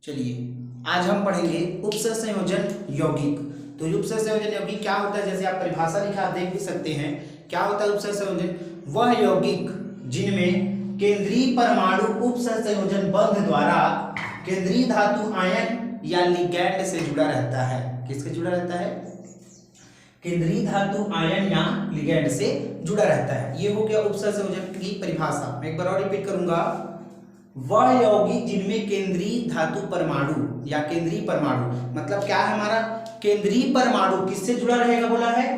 चलिए आज हम पढ़ेंगे उपसंयोजन यौगिक। तो उपसंयोजन यौगिक क्या होता है, जैसे आप परिभाषा लिखा आप देख भी सकते हैं। क्या होता है उपसंयोजन? वह यौगिक जिनमें केंद्रीय परमाणु उपसंयोजन बंध द्वारा केंद्रीय धातु आयन या लिगैंड से जुड़ा रहता है। किससे जुड़ा रहता है? केंद्रीय धातु आयन या लिगैंड से जुड़ा रहता है। ये हो गया उपसंयोजन की परिभाषा। मैं एक बार और रिपीट करूंगा। वह यौगिक जिनमें केंद्रीय धातु परमाणु या केंद्रीय परमाणु मतलब क्या है हमारा? केंद्रीय परमाणु किससे जुड़ा रहेगा बोला है?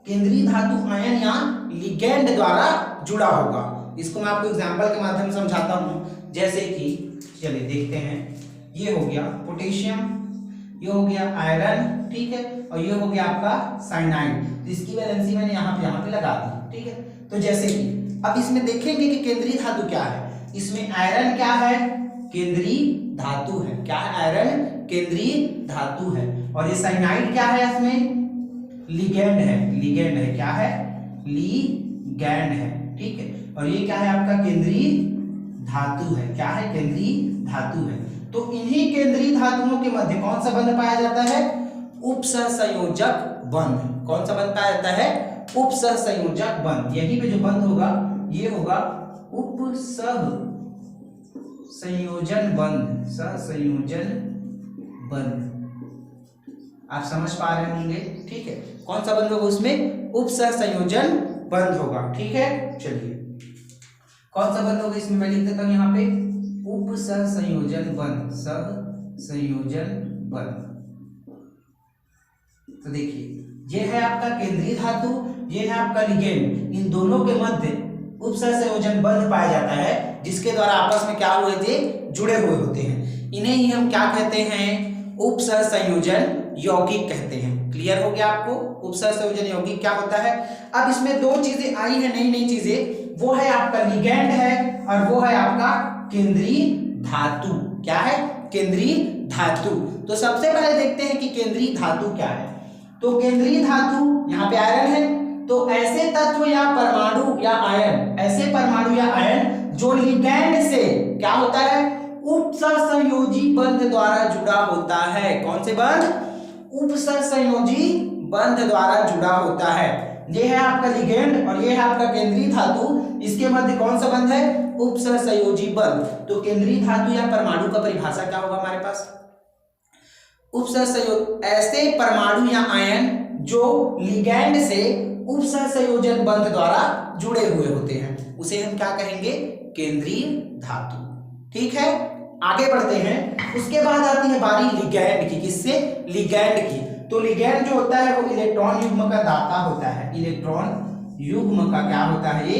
केंद्रीय धातु आयन या लिगैंड द्वारा जुड़ा होगा। इसको मैं आपको एग्जांपल के माध्यम से समझाता हूं। जैसे कि चलिए देखते हैं। ये हो गया पोटेशियम, ये हो गया आयरन, ठीक है, और ये हो गया आपका साइनाइड। तो इसकी वैलेंसी मैंने यहाँ पे लगा दी, ठीक है। तो जैसे कि अब इसमें देखेंगे कि केंद्रीय धातु क्या है। इसमें आयरन क्या है? केंद्रीय धातु है। क्या है? आयरन केंद्रीय धातु है। और ये साइनाइड क्या है? इसमें लिगैंड है। लिगैंड है। क्या है? लिगैंड है, ठीक है। और ये क्या है? आपका केंद्रीय धातु है। क्या है? केंद्रीय धातु है। तो इन्हीं केंद्रीय धातुओं के मध्य कौन सा बंध पाया जाता है? उपसंयोजक बंध। कौन सा बंध पाया जाता है? उपसंयोजक बंध। यहीं पे जो बंध होगा ये होगा उपसंयोजन बंध। सहसंयोजन बंध। आप समझ पा रहे होंगे, ठीक है। कौन सा बंध होगा उसमें? उपसंयोजन बंध होगा, ठीक है। चलिए कौन सा बंध होगा इसमें? मैं लिख देता हूं यहाँ पे उपसंयोजन बंध। सहसंयोजन बंध। तो देखिए ये है आपका केंद्रीय धातु, ये है आपका लिगैंड। इन दोनों के मध्य उपसंयोजन बंध पाया जाता है, जिसके द्वारा आपस में क्या हुए थे? जुड़े हुए होते हैं। इन्हें ही हम क्या कहते हैं? उपसंयोजन यौगिक कहते हैं। क्लियर हो गया आपको? उपसंयोजन यौगिक क्या होता है। अब इसमें दो चीजें आई है, नई नई चीजें। वो है आपका लिगैंड है और वो है आपका केंद्रीय धातु। क्या है? केंद्रीय धातु। तो सबसे पहले देखते हैं कि केंद्रीय धातु क्या है। तो केंद्रीय धातु यहाँ पे आयरन है। तो ऐसे तत्व या परमाणु या आयन, ऐसे परमाणु या आयन जो लिगैंड से क्या होता है? उपसंयोजी बंध द्वारा जुड़ा होता है। कौन से बंध? उपसंयोजी बंध द्वारा जुड़ा होता है। ये है आपका लिगैंड और ये है आपका केंद्रीय धातु। इसके मध्य कौन सा बंध है? उपसंयोजी बंध। तो केंद्रीय धातु या परमाणु का परिभाषा क्या होगा हमारे पास? उपसंयोग ऐसे परमाणु या आयन जो लिगैंड से उपसंयोजन बंध द्वारा जुड़े हुए होते हैं, उसे हम क्या कहेंगे? केंद्रीय धातु, ठीक है। आगे बढ़ते हैं। उसके बाद आती है बारी लिगैंड की। किससे? लिगैंड की। तो लिगैंड जो होता है वो इलेक्ट्रॉन युग्म का दाता होता है। इलेक्ट्रॉन युग्म का क्या होता है? ये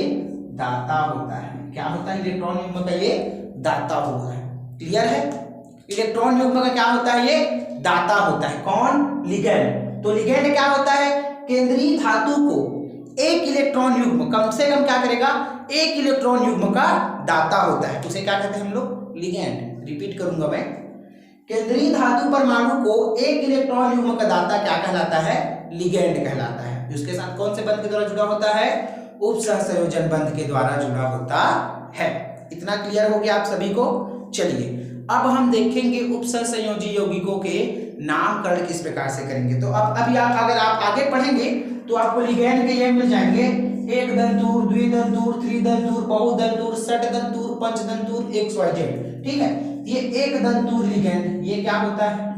दाता होता है। क्या होता है? इलेक्ट्रॉन युग्म का ये दाता होता है। क्लियर है? इलेक्ट्रॉन युग्म का क्या होता है? ये दाता होता है। कौन? लिगैंड। तो लिगैंड क्या होता है? केंद्रीय धातु को एक इलेक्ट्रॉन युग्म कम से कम क्या करेगा? एक इलेक्ट्रॉन युग्म का दाता होता है। उसे क्या कहते हैं हम लोग? लिगैंड। रिपीट करूंगा मैं। केंद्रीय धातु परमाणु को एक इलेक्ट्रॉन युग्म का दाता क्या कहलाता है? लिगैंड कहलाता है। उसके साथ कौन से बंध के द्वारा जुड़ा होता है? उपसंयोजन बंध के द्वारा जुड़ा होता है। इतना क्लियर हो गया आप सभी को? चलिए अब हम देखेंगे उपसंयोजी यौगिकों के नामकरण किस प्रकार से करेंगे। तो अब अभी अगर आप आगे पढ़ेंगे तो आपको लिगैंड के ये मिल जाएंगे: एक दंतूर, द्विदंतूर, त्रिदंतूर, बहुदंतूर, षटदंतूर, पंचदंतूर, XYZ, ठीक है। ये एक दंतूर लिगैंड ये क्या होता है?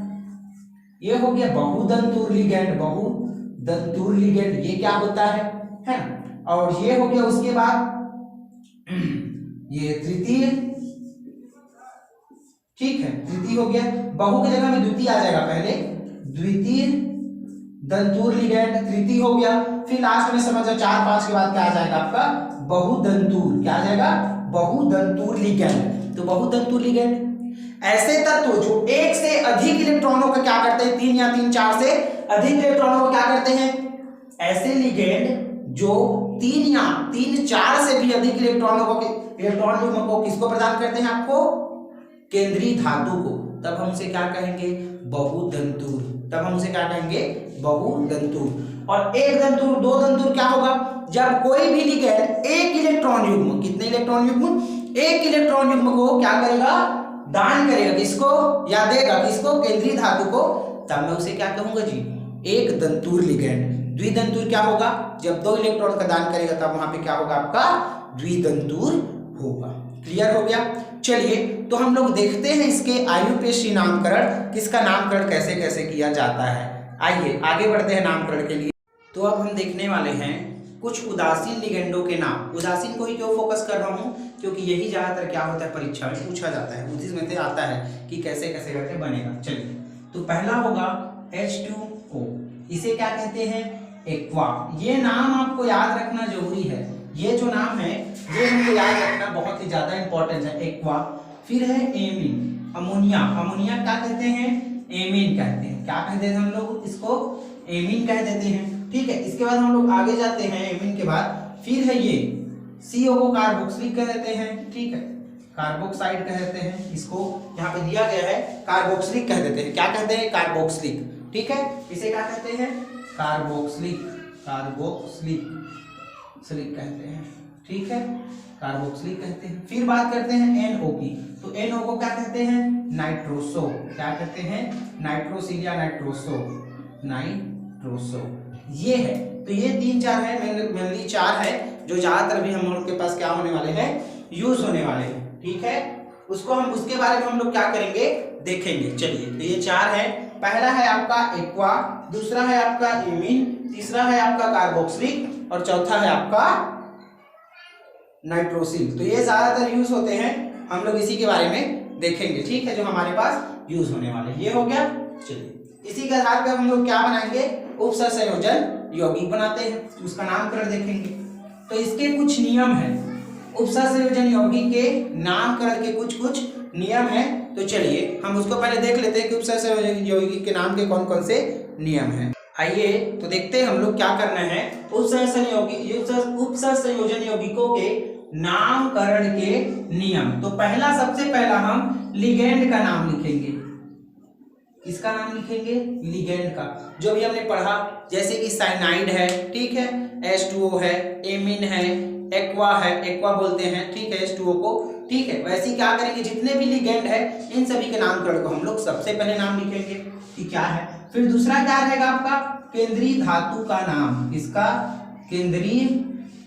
ये हो गया बहुदंतूर लिगैंड। बहुदंतूर लिगैंड ये क्या होता है? और ये हो गया उसके बाद ये तृतीय, ठीक है। तृतीय हो गया। बहु की जगह में द्वितीय आ जाएगा पहले। द्वितीय दंतूर लिगैंड तृतीय हो गया। फिर लास्ट में समझो 4 5 के बाद क्या आ जाएगा आपका? बहुदंतूर। क्या आ जाएगा? बहुदंतूर लिगैंड। तो बहुदंतूर लिगैंड ऐसे तत्व जो एक से अधिक इलेक्ट्रॉनों का क्या करते हैं? 3 या 3 4 से अधिक इलेक्ट्रॉनों को क्या करते हैं? ऐसे लिगैंड जो 3 या 3 4 से भी अधिक इलेक्ट्रॉन युग्म को किसको प्रदान करते हैं? आपको केंद्रीय धातु को। तब हम उसे क्या कहेंगे? बहुदंतूर। तब हम उसे क्या कहेंगे? बहुदंतूर। और एक दंतूर, दो दंतूर क्या होगा? जब कोई भी लिगैंड एक इलेक्ट्रॉन युग्म, कितने इलेक्ट्रॉन युग्म? एक इलेक्ट्रॉन युग्म को क्या करेगा? दान करेगा किसको या देगा किसको, केंद्रीय धातु को, तब मैं उसे क्या कहूंगा जी, एक दंतुर लिगैंड। द्विदंतुर क्या होगा, जब 2 इलेक्ट्रॉन का दान करेगा तब वहां पे क्या होगा आपका द्विदंतुर होगा। क्लियर हो गया। चलिए तो हम लोग देखते हैं इसके आयुपेशी नामकरण, किसका नामकरण कैसे कैसे किया जाता है। आइए आगे बढ़ते हैं नामकरण के लिए। तो अब हम देखने वाले हैं कुछ उदासीन लिगेंडों के नाम। उदासीन को ही क्यों फोकस कर रहा हूँ, क्योंकि यही ज्यादातर क्या होता है परीक्षा में पूछा जाता है, उसी में से आता है कि कैसे कैसे करके बनेगा। चलिए तो पहला होगा H2O, इसे क्या कहते हैं, एक्वा। ये नाम आपको याद रखना जरूरी है, ये जो नाम है ये हमको याद रखना बहुत ही ज्यादा इंपॉर्टेंट है, एक्वा। फिर है एमीन, अमोनिया। अमोनिया क्या कहते हैं, एमीन कहते हैं। क्या कहते हैं हम लोग इसको, एमीन कह देते हैं। ठीक है, इसके बाद हम लोग आगे जाते हैं एमीन के बाद। फिर है ये CO को कार्बोक्सिलिक कह देते हैं। ठीक है, कार्बोक्साइड कह देते हैं इसको, यहाँ पे दिया गया है कार्बोक्सिलिक कह देते हैं। क्या कहते हैं, कार्बोक्सिलिक। ठीक है, इसे क्या कहते हैं, कार्बोक्सिलिक, कार्बोक्सिलिक सिलिक कहते हैं। ठीक है, कार्बोक्सिलिक कहते हैं। फिर बात करते हैं NO की, तो NO को क्या कहते हैं, नाइट्रोसो। क्या कहते हैं, नाइट्रोसिल या नाइट्रोसो, नाइट्रोसो। ये है, तो ये 3-4 है, मेनली 4 है जो ज्यादातर भी हम लोग के पास क्या होने वाले हैं, यूज होने वाले हैं। ठीक है, उसको हम उसके बारे में हम लोग क्या करेंगे देखेंगे। चलिए तो ये 4 है। पहला है आपका एक्वा, दूसरा है आपका एमीन, तीसरा है आपका कार्बोक्सिलिक और चौथा है आपका नाइट्रोसिल। तो ये ज्यादातर यूज होते हैं, हम लोग इसी के बारे में देखेंगे। ठीक है, जो हमारे पास यूज होने वाले, ये हो गया। चलिए इसी के आधार पर हम लोग क्या बनाएंगे, उपसंयोजन यौगिक बनाते हैं, उसका नामकरण देखेंगे। तो इसके कुछ नियम है, उपसंयोजन यौगिक के नामकरण के कुछ नियम है। तो चलिए हम उसको पहले देख लेते हैं कि उपसंयोजन यौगिक के नाम के कौन कौन से नियम हैं। आइए तो देखते हैं हम लोग क्या करना है, उपसंयोजन यौगिकों के नामकरण के नियम। तो पहला, सबसे पहला हम लिगेंड का नाम लिखेंगे। किसका नाम लिखेंगे, लिगेंड का, जो भी हमने पढ़ा, जैसे कि साइनाइड है, ठीक है, H2O है, एमीन है, एक्वा है, एक्वा बोलते हैं, ठीक है, H2O को। ठीक है, वैसे क्या करेंगे, जितने भी लिगेंड है इन सभी के नामकरण को हम लोग सबसे पहले नाम लिखेंगे कि क्या है। फिर दूसरा क्या रहेगा आपका, केंद्रीय धातु का नाम। किसका, केंद्रीय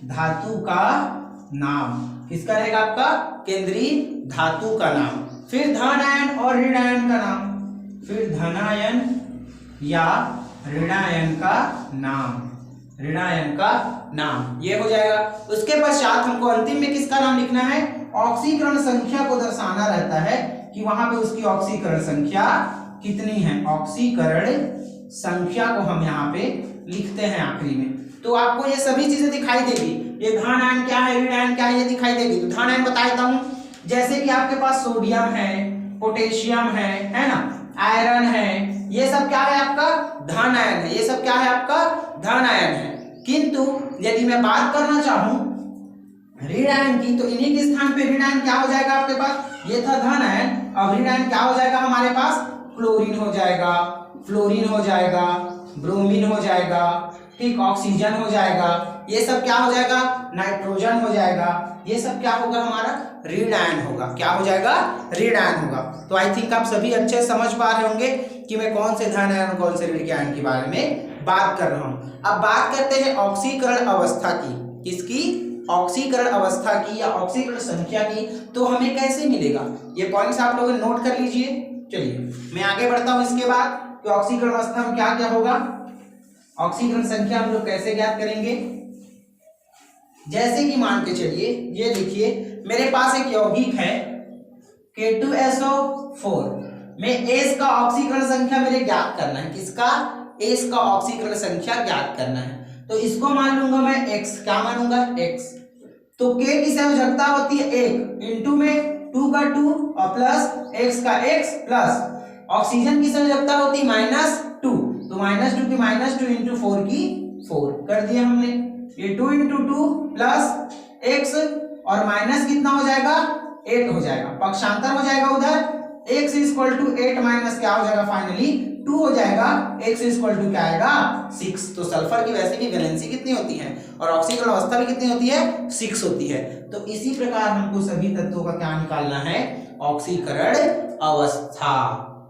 धातु का नाम। किसका रहेगा आपका, केंद्रीय धातु का नाम। फिर धनायन और ऋणायन का नाम, फिर धनायन या ऋणायन का नाम, ऋणायन का नाम, ये हो जाएगा। उसके पश्चात हमको अंतिम में किसका नाम लिखना है, ऑक्सीकरण संख्या को दर्शाना रहता है कि वहां पे उसकी ऑक्सीकरण संख्या कितनी है। ऑक्सीकरण संख्या को हम यहाँ पे लिखते हैं आखिरी में। तो आपको ये सभी चीजें दिखाई देगी, ये धनायन क्या है, ऋणायन क्या है, ये दिखाई देगी। तो धनायन बता देता हूं, जैसे कि आपके पास सोडियम है, पोटेशियम है ना, आयरन है, ये सब क्या है आपका धनायन है, ये सब क्या है आपका धनायन है। किंतु यदि मैं बात करना चाहूं ऋणायन की, तो इन्हीं के स्थान पे ऋणायन क्या हो जाएगा आपके पास, ये था धनायन, अब ऋणायन क्या हो जाएगा हमारे पास, क्लोरीन हो जाएगा, फ्लोरीन हो जाएगा, ब्रोमीन हो जाएगा, ठीक, ऑक्सीजन हो जाएगा, ये सब क्या हो जाएगा, नाइट्रोजन हो जाएगा, ये सब क्या होगा हमारा ऋणायन होगा। क्या हो जाएगा, ऋणायन होगा। तो आई थिंक आप सभी अच्छे समझ पा रहे होंगे कि मैं कौन से धनायन कौन से ऋणायन के बारे में बात कर रहा हूं। अब बात करते हैं ऑक्सीकरण अवस्था की, किसकी, ऑक्सीकरण अवस्था की या ऑक्सीकरण संख्या की। तो हमें कैसे मिलेगा, ये पॉइंट्स आप लोग नोट कर लीजिए। चलिए मैं आगे बढ़ता हूं इसके बाद कि ऑक्सीकरण अवस्था में क्या क्या होगा, ऑक्सीकरण संख्या हम लोग कैसे ज्ञात करेंगे। जैसे कि मान के चलिए, ये देखिए मेरे पास एक यौगिक है K2SO4 में एस का ऑक्सीकरण संख्या मेरे ज्ञात करना है। किसका, एस का ऑक्सीकरण संख्या ज्ञात करना है। तो इसको मान लूंगा मैं x, क्या मानूंगा x। तो K की संयोजकता होती है 1 इंटू में 2 का 2 और प्लस x का x प्लस ऑक्सीजन की संयोजकता होती है -2, तो -2 की -2 इंटू 4 की 4 कर दिया हमने। ये 2 इंटू 2 प्लस x और माइनस कितना हो जाएगा 8 हो जाएगा, पक्षांतर हो जाएगा उधर, x इक्वल टू 8 माइनस क्या हो जाएगा फाइनली 2 हो जाएगा, x इक्वल टू क्या आएगा 6। तो सल्फर की वैसे भी वैलेंसी कितनी होती है और ऑक्सीकरण अवस्था भी कितनी होती है 6 होती है। तो इसी प्रकार हमको सभी तत्वों का क्या निकालना है, ऑक्सीकरण अवस्था।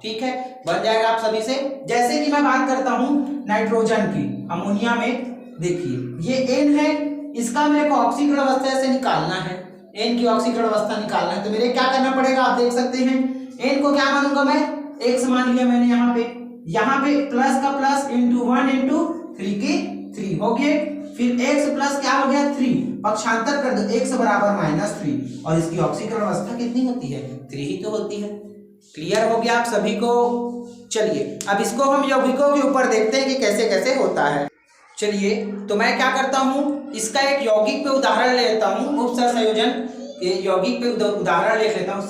ठीक है, बन जाएगा आप सभी से। जैसे कि मैं बात करता हूं नाइट्रोजन की, अमोनिया में देखिए ये N है, इसका मेरे को ऑक्सीकरण अवस्था से निकालना है, N की ऑक्सीकरण अवस्था निकालना है, तो मेरे क्या करना पड़ेगा आप देख सकते हैं। N को क्या मानूंगा मैं, X मान लिया मैंने, यहाँ पे प्लस का प्लस इंटू 1 इंटू 3 की 3 हो गए, फिर x प्लस क्या हो गया 3, पक्षांतर कर दो, x बराबर -3, और इसकी ऑक्सीकरण अवस्था कितनी होती है, 3 ही तो होती है। क्लियर हो गया आप सभी को। चलिए अब इसको हम यौगिकों के ऊपर देखते हैं कि कैसे कैसे होता है। चलिए तो मैं क्या करता हूँ, इसका एक यौगिक पे उदाहरण ले लेता हूँ, उपसहसंयोजन यौगिक पे उदाहरण ले लेता हूँ।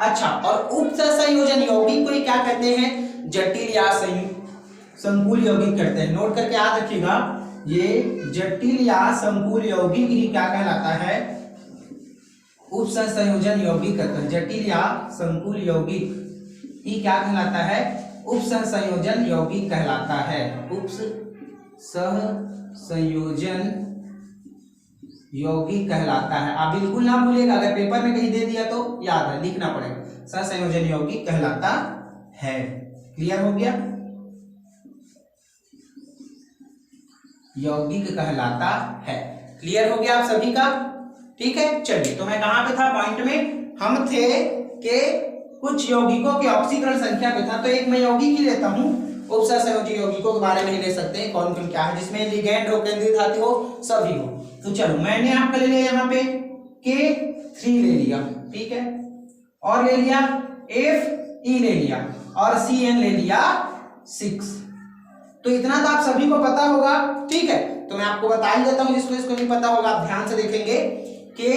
अच्छा, और उपसहसंयोजन यौगिक को क्या कहते हैं, जटिल या संकुल यौगिक कहते हैं। नोट करके याद रखिएगा, ये जटिल या संकुल यौगिक ही क्या कहलाता है, उपसहसंयोजन यौगिक कहते हैं। जटिल या संकुल यौगिक ही क्या कहलाता है, उपसहसंयोजन यौगिक कहलाता है। उपसहसंयोजन यौगिक कहलाता है। आप बिल्कुल ना भूलिएगा, अगर पेपर में कहीं दे दिया तो याद है, लिखना पड़ेगा, सहसंयोजन यौगिक कहलाता है। क्लियर हो गया, यौगिक कहलाता है। क्लियर हो गया आप सभी का। ठीक है, चलिए तो मैं कहां पे था, पॉइंट में हम थे कि कुछ यौगिकों के ऑक्सीकरण संख्या पे था। तो एक मैं यौगिक ही लेता हूं, उपसहसंयोजी यौगिकों के बारे में ही ले सकते हैं, कौन कौन क्या है, जिसमें लिगैंड हो, केंद्रीय धातु हो, सभी हो। तो चलो मैंने आपका ले लिया यहाँ पे K3 ले लिया, ठीक है, और ले लिया Fe ले लिया, और Cn ले लिया 6। तो इतना तो आप सभी को पता होगा। ठीक है, तो मैं आपको बता ही देता हूं, जिसको इसको नहीं पता होगा आप ध्यान से देखेंगे कि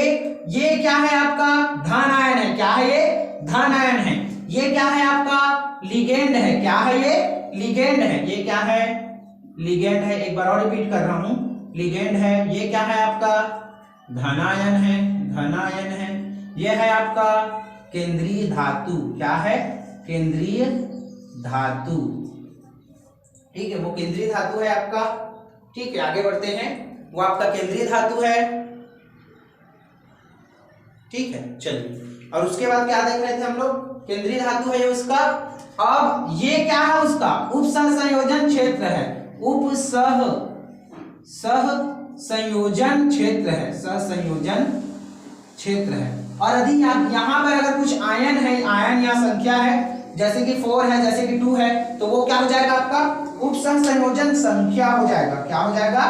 ये क्या है आपका धन आयन है। क्या है ये, धन आयन है। ये क्या है आपका लिगेंड है। क्या है ये, लिगेंड है। ये क्या है, लिगेंड है। एक बार और रिपीट कर रहा हूं, लिगेंड है। ये क्या है आपका धनायन है, धनायन है। ये है आपका केंद्रीय धातु। क्या है, केंद्रीय धातु। ठीक है, वो केंद्रीय धातु है आपका। ठीक है, आगे बढ़ते हैं, वो आपका केंद्रीय धातु है। ठीक है, चलिए, और उसके बाद क्या देख रहे थे हम लोग, केंद्रीय धातु है ये उसका। अब ये क्या है उसका उपसहसंयोजन क्षेत्र है, सहसंयोजन क्षेत्र है, सहसंयोजन क्षेत्र है। और यदि यहाँ पर अगर कुछ आयन है, आयन या संख्या है, जैसे कि 4 है, जैसे कि 2 है, तो वो क्या हो जाएगा आपका उपसहसंयोजन संख्या हो जाएगा। क्या हो जाएगा,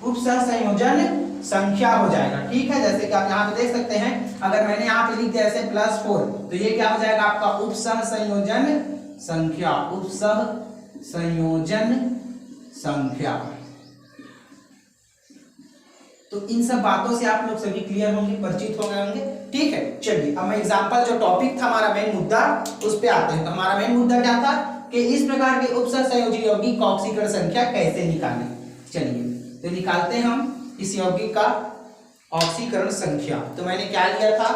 उपसहसंयोजन संख्या हो जाएगा। ठीक है, जैसे कि आप यहाँ पे देख सकते हैं, अगर मैंने यहाँ पे लिख दिया ऐसे +4, तो ये क्या हो जाएगा आपका उपसहसंयोजन संख्या, उपसहसंयोजन संख्या। तो इन सब बातों से आप लोग सभी क्लियर होंगे, परिचित हो गए होंगे। ठीक है, चलिए अब मैं एग्जांपल, जो टॉपिक था हमारा मेन मुद्दा, उस पे आते हैं। तो हमारा मेन मुद्दा क्या था कि इस प्रकार के उपसहसंयोजी यौगिक का ऑक्सीकरण संख्या कैसे निकालें। चलिए तो निकालते हैं हम इस यौगिक का ऑक्सीकरण संख्या। तो मैंने क्या लिया था,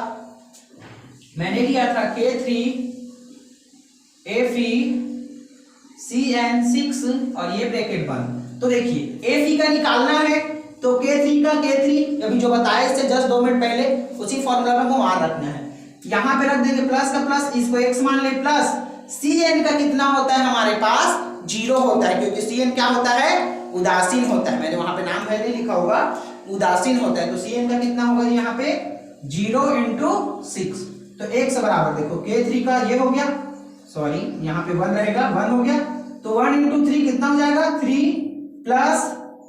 मैंने लिया था K3FeCN6 और ये ब्रैकेट बंद। तो देखिए Fe का निकालना है, तो K3 का K3 अभी जो बताया इससे जस्ट 2 मिनट पहले, उसी फॉर्मूला में वहां रखना है। यहां पे रख देंगे प्लस का प्लस, इसको x मान ले, प्लस Cn का कितना होता है हमारे पास 0 होता है, क्योंकि Cn क्या होता है, उदासीन होता है। मैंने वहां पे नाम पहले लिखा होगा, उदासीन होता है। तो Cn का कितना होगा यहाँ पे 0 × 6। तो x बराबर देखो K3 का ये हो गया, सॉरी यहाँ पे 1 रहेगा, 1 हो गया, तो 1 × 3 कितना हो जाएगा 3 +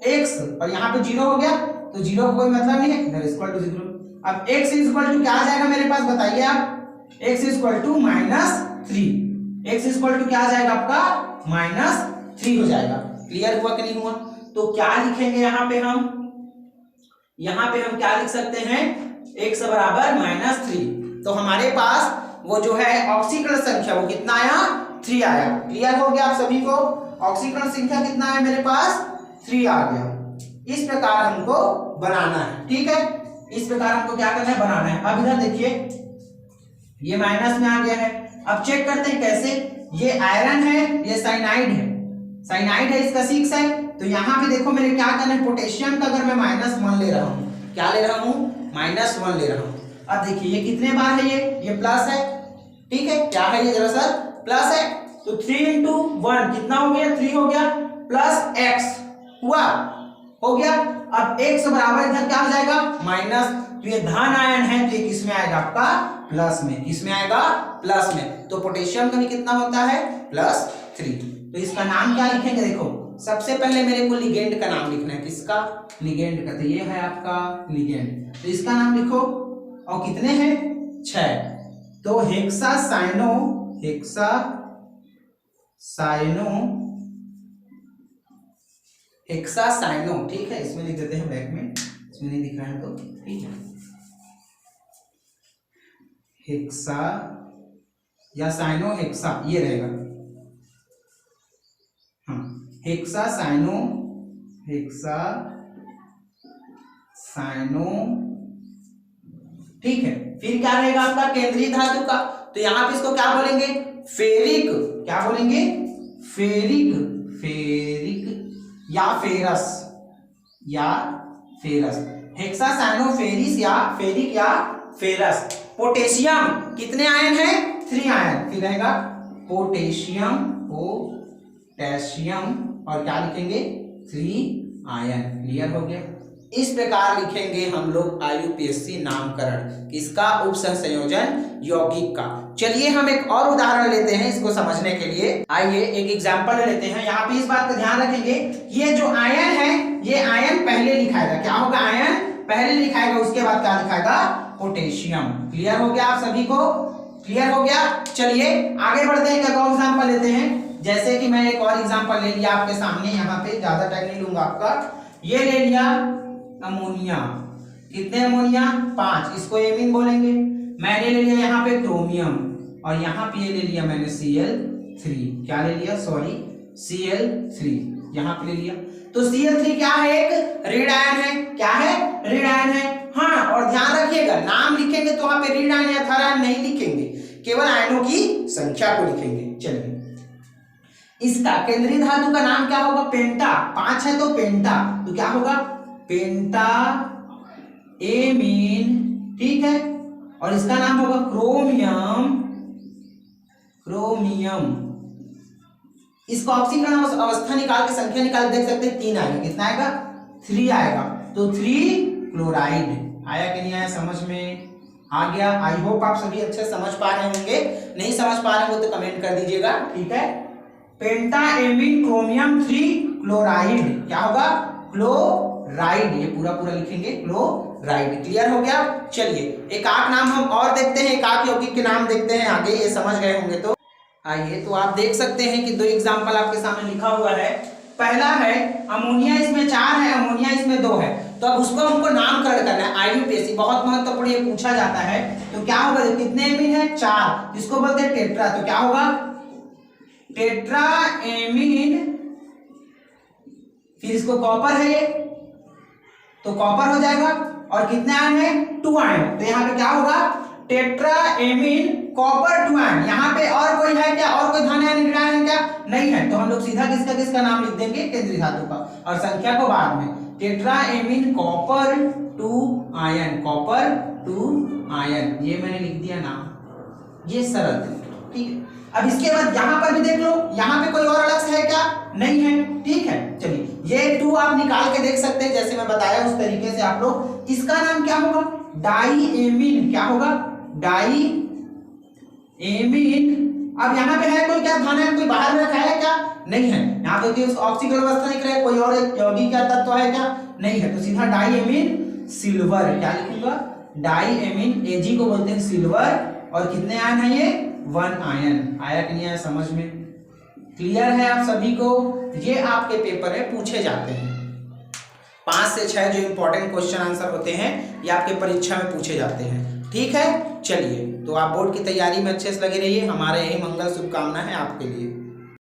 x, और यहाँ पे 0 हो गया, तो 0 को कोई मतलब नहीं है, इधर इक्वल टू 0। अब x इक्वल टू क्या आ जाएगा मेरे पास, बताइए आप, x equal to -3। x equal to क्या आ जाएगा आपका -3 हो जाएगा। क्लियर हुआ कि नहीं हुआ। तो क्या लिखेंगे यहाँ पे हम, यहाँ पे हम क्या लिख सकते हैं, x बराबर -3। तो हमारे पास वो जो है ऑक्सीकरण संख्या वो कितना आया, 3 आया। क्लियर हो गया आप सभी को, ऑक्सीकरण संख्या कितना है मेरे पास 3 आ गया। इस प्रकार हमको बनाना है। ठीक है, इस प्रकार हमको क्या करना है, बनाना है। अब इधर देखिए ये माइनस में आ गया है। अब चेक करते हैं कैसे, ये आयरन है, ये साइनाइड है, साइनाइड है, इसका 6 है। तो यहाँ पे देखो मेरे क्या करना है, पोटेशियम का अगर मैं -1 ले रहा हूँ, क्या ले रहा हूँ, -1 ले रहा हूँ। अब देखिए ये कितने बार है, ये प्लस है, ठीक है, क्या है ये दरअसल प्लस है। तो 3 इंटू 1 कितना हो गया, 3 हो गया, प्लस एक्स हुआ, हो गया। अब x बराबर इधर क्या हो जाएगा, माइनस। तो ये धन आयन है तो ये किसमें आएगा आपका, प्लस में। किसमें आएगा, प्लस में। तो पोटेशियम का भी कितना होता है, +3। तो इसका नाम क्या लिखेंगे, देखो सबसे पहले मेरे को लिगेंड का नाम लिखना है। किसका, लिगेंड का। तो ये है आपका लिगेंड, तो इसका नाम लिखो। और कितने हैं, 6। तो हेक्सासाइनो, हेक्सासाइनो, ठीक है, इसमें लिख देते हैं बैक में, इसमें नहीं दिख रहा है तो ठीक है। हेक्सा या साइनो हेक्सा ये रहेगा, हाँ, हेक्सासाइनो ठीक है। फिर क्या रहेगा आपका, केंद्रीय धातु का। तो यहां पे इसको क्या बोलेंगे, फेरिक। क्या बोलेंगे, फेरिक या फेरस, हेक्सासाइनोफेरिस या फेरिक या फेरस। पोटेशियम कितने आयन है, 3 आयन। फिर रहेगा पोटेशियम और क्या लिखेंगे, 3 आयन। क्लियर हो गया। इस प्रकार लिखेंगे हम लोग IUPAC नामकरण किसका, उपसहसंयोजन यौगिक का। चलिए हम एक और उदाहरण लेते हैं इसको समझने के लिए। आइए एक एग्जांपल लेते हैं। यहाँ पे इस बात का ध्यान रखेंगे, ये जो आयन है ये आयन पहले लिखाएगा। क्या होगा, आयन पहले लिखाएगा, उसके बाद क्या लिखाएगा, पोटेशियम। क्लियर हो गया आप सभी को, क्लियर हो गया। चलिए आगे बढ़ते हैं, एक और एग्जाम्पल लेते हैं। जैसे कि मैं एक और एग्जाम्पल ले लिया आपके सामने, यहाँ पे ज्यादा टाइम नहीं लूंगा आपका। ये ले लिया अमोनिया, कितने अमोनिया, 5, इसको एमीन बोलेंगे। मैंने ले लिया यहाँ पे क्रोमियम, और यहाँ पे ये ले लिया मैंने Cl3। क्या ले लिया, सॉरी Cl3 यहाँ पे ले लिया। तो Cl3 क्या है, एक ऋण आयन है। क्या है, ऋण आयन है। हाँ, और ध्यान रखिएगा नाम लिखेंगे तो वहां पे ऋण आयन या धन आयन नहीं लिखेंगे, केवल आयनों की संख्या को लिखेंगे। चलिए इसका केंद्रीय धातु का नाम क्या होगा, पेंटा। 5 है तो पेंटा, तो क्या होगा, पेंटा एमीन, ठीक है। और इसका नाम होगा क्रोमियम। इसका ऑक्सीकरण अवस्था निकाल के संख्या निकाल देख सकते हैं, 3 आएगा। कितना आएगा, 3 आएगा। तो 3 क्लोराइड आया कि नहीं आया, समझ में आ गया। आई होप आप सभी अच्छे समझ पा रहे होंगे, नहीं समझ पा रहे हो तो कमेंट कर दीजिएगा, ठीक है। पेंटा एमीन क्रोमियम 3 क्लोराइड, क्या होगा, क्लोराइड। ये पूरा लिखेंगे, क्लोराइड। क्लियर हो गया। चलिए एक आठ नाम हम और देखते हैं, एक आठ यौगिक के नाम देखते हैं आगे, ये समझ गए होंगे तो आइए। तो आप देख सकते हैं कि 2 एग्जाम्पल आपके सामने लिखा हुआ है। पहला है अमोनिया, इसमें 4 है, अमोनिया इसमें 2 है। तो अब उसको हमको नामकरण करना है। IUPAC बहुत महत्वपूर्ण ये पूछा जाता है। तो क्या होगा, कितने एमीन है, 4, इसको बोलते हैं टेट्रा। तो क्या होगा, टेट्रा एमीन। फिर इसको कॉपर है ये, तो कॉपर हो जाएगा। और कितने आयन है, 2 आयन। तो यहाँ पे क्या होगा, टेट्रा एमीन कॉपर 2 आयन। यहाँ पे और कोई है क्या, और कोई धन आयन ऋण आयन क्या, नहीं है। तो हम लोग सीधा किसका नाम लिख देंगे, केंद्रीय धातु का, और संख्या को बाद में। Tetra amine copper 2 ion, copper 2 ion, ये मैंने लिख दिया नाम, ये सरल है, ठीक है। अब इसके बाद यहाँ पर भी देख लो, यहाँ पे कोई और अलग से है क्या, नहीं है, ठीक है। चलिए ये 2 आप निकाल के देख सकते हैं, जैसे मैं बताया उस तरीके से आप लोग। इसका नाम क्या होगा, डाई एमीन। क्या होगा, डाई एमीन। अब यहाँ पे है कोई क्या धन है, कोई बाहर में रखा है क्या, नहीं है। यहाँ पे ऑक्सीकरण अवस्था निकल रहा है, कोई और यौगिक क्या तत्व है क्या, नहीं है। तो सीधा डाई एमीन सिल्वर, क्या लिखूंगा, डाई एमीन, Ag को बोलते हैं सिल्वर। और कितने आयन है ये, 1 आयन। आया कि नहीं आया समझ में, क्लियर है आप सभी को। ये आपके पेपर में पूछे जाते हैं, 5 से 6 जो इंपॉर्टेंट क्वेश्चन आंसर होते हैं ये आपके परीक्षा में पूछे जाते हैं, ठीक है। चलिए तो आप बोर्ड की तैयारी में अच्छे से लगे रहिए, हमारे यही मंगल शुभकामना है आपके लिए।